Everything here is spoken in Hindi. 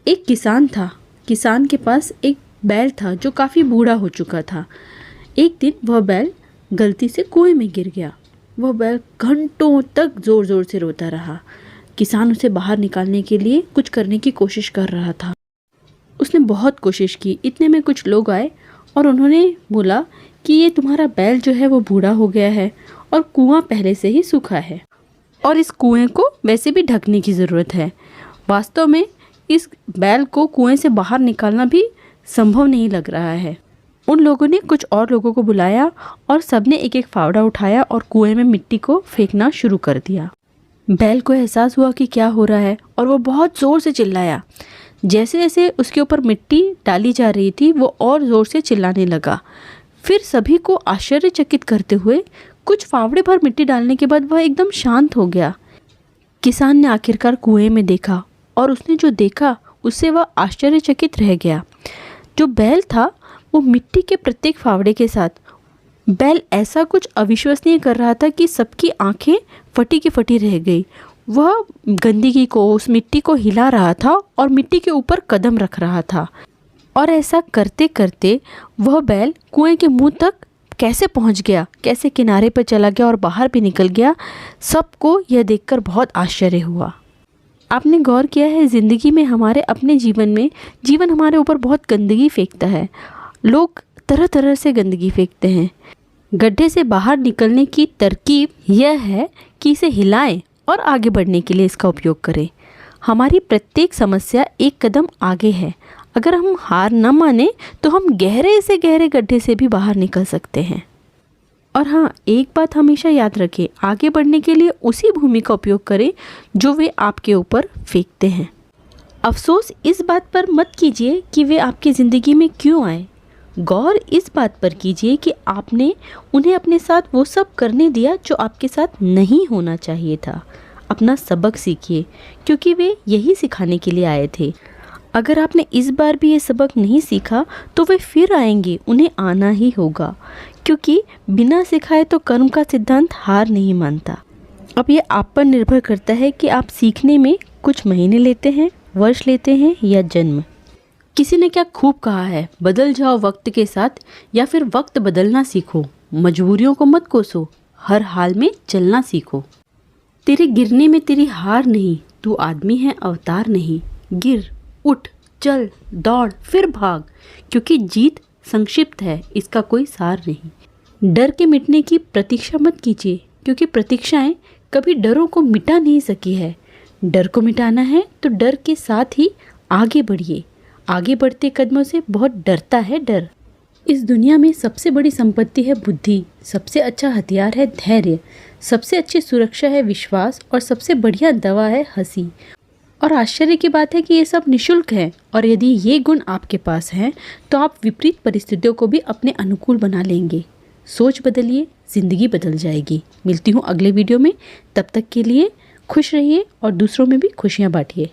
एक किसान था। किसान के पास एक बैल था जो काफ़ी बूढ़ा हो चुका था। एक दिन वह बैल गलती से कुएं में गिर गया। वह बैल घंटों तक ज़ोर ज़ोर से रोता रहा। किसान उसे बाहर निकालने के लिए कुछ करने की कोशिश कर रहा था। उसने बहुत कोशिश की। इतने में कुछ लोग आए और उन्होंने बोला कि ये तुम्हारा बैल जो है वो बूढ़ा हो गया है और कुआं पहले से ही सूखा है और इस कुएं को वैसे भी ढकने की ज़रूरत है। वास्तव में इस बैल को कुएं से बाहर निकालना भी संभव नहीं लग रहा है। उन लोगों ने कुछ और लोगों को बुलाया और सबने एक एक फावड़ा उठाया और कुएं में मिट्टी को फेंकना शुरू कर दिया। बैल को एहसास हुआ कि क्या हो रहा है और वो बहुत ज़ोर से चिल्लाया। जैसे जैसे उसके ऊपर मिट्टी डाली जा रही थी वो और ज़ोर से चिल्लाने लगा। फिर सभी को आश्चर्यचकित करते हुए कुछ फावड़े भर मिट्टी डालने के बाद वह एकदम शांत हो गया। किसान ने आखिरकार कुएं में देखा और उसने जो देखा उससे वह आश्चर्यचकित रह गया। जो बैल था वो मिट्टी के प्रत्येक फावड़े के साथ बैल ऐसा कुछ अविश्वसनीय कर रहा था कि सबकी आंखें फटी की फटी रह गई। वह गंदगी को, उस मिट्टी को हिला रहा था और मिट्टी के ऊपर कदम रख रहा था। और ऐसा करते करते वह बैल कुएं के मुंह तक कैसे पहुंच गया, कैसे किनारे पर चला गया और बाहर भी निकल गया, सबको यह देखकर बहुत आश्चर्य हुआ। आपने गौर किया है ज़िंदगी में, हमारे अपने जीवन में, जीवन हमारे ऊपर बहुत गंदगी फेंकता है। लोग तरह तरह से गंदगी फेंकते हैं। गड्ढे से बाहर निकलने की तरकीब यह है कि इसे हिलाएं और आगे बढ़ने के लिए इसका उपयोग करें। हमारी प्रत्येक समस्या एक कदम आगे है। अगर हम हार न माने तो हम गहरे से गहरे गड्ढे से भी बाहर निकल सकते हैं। और हाँ, एक बात हमेशा याद रखें, आगे बढ़ने के लिए उसी भूमि का उपयोग करें जो वे आपके ऊपर फेंकते हैं। अफसोस इस बात पर मत कीजिए कि वे आपकी ज़िंदगी में क्यों आए। गौर इस बात पर कीजिए कि आपने उन्हें अपने साथ वो सब करने दिया जो आपके साथ नहीं होना चाहिए था। अपना सबक सीखिए क्योंकि वे यही सिखाने के लिए आए थे। अगर आपने इस बार भी ये सबक नहीं सीखा तो वे फिर आएंगे, उन्हें आना ही होगा, क्योंकि बिना सिखाए तो कर्म का सिद्धांत हार नहीं मानता। अब ये आप पर निर्भर करता है कि आप सीखने में कुछ महीने लेते हैं, वर्ष लेते हैं या जन्म। किसी ने क्या खूब कहा है, बदल जाओ वक्त के साथ या फिर वक्त बदलना सीखो। मजबूरियों को मत कोसो, हर हाल में चलना सीखो। तेरे गिरने में तेरी हार नहीं, तू आदमी है अवतार नहीं। गिर, उठ, चल, दौड़, फिर भाग, क्योंकि जीत संक्षिप्त है, इसका कोई सार नहीं। डर के मिटने की प्रतीक्षा मत कीजिए, क्योंकि प्रतीक्षाएं कभी डरों को मिटा नहीं सकी है। डर को मिटाना है तो डर के साथ ही आगे बढ़िए। आगे बढ़ते कदमों से बहुत डरता है डर। इस दुनिया में सबसे बड़ी संपत्ति है बुद्धि, सबसे अच्छा हथियार है धैर्य, सबसे अच्छी सुरक्षा है विश्वास और सबसे बढ़िया दवा है हंसी। और आश्चर्य की बात है कि ये सब निःशुल्क है, और यदि ये गुण आपके पास हैं तो आप विपरीत परिस्थितियों को भी अपने अनुकूल बना लेंगे। सोच बदलिए, ज़िंदगी बदल जाएगी। मिलती हूँ अगले वीडियो में, तब तक के लिए खुश रहिए और दूसरों में भी खुशियाँ बांटिए।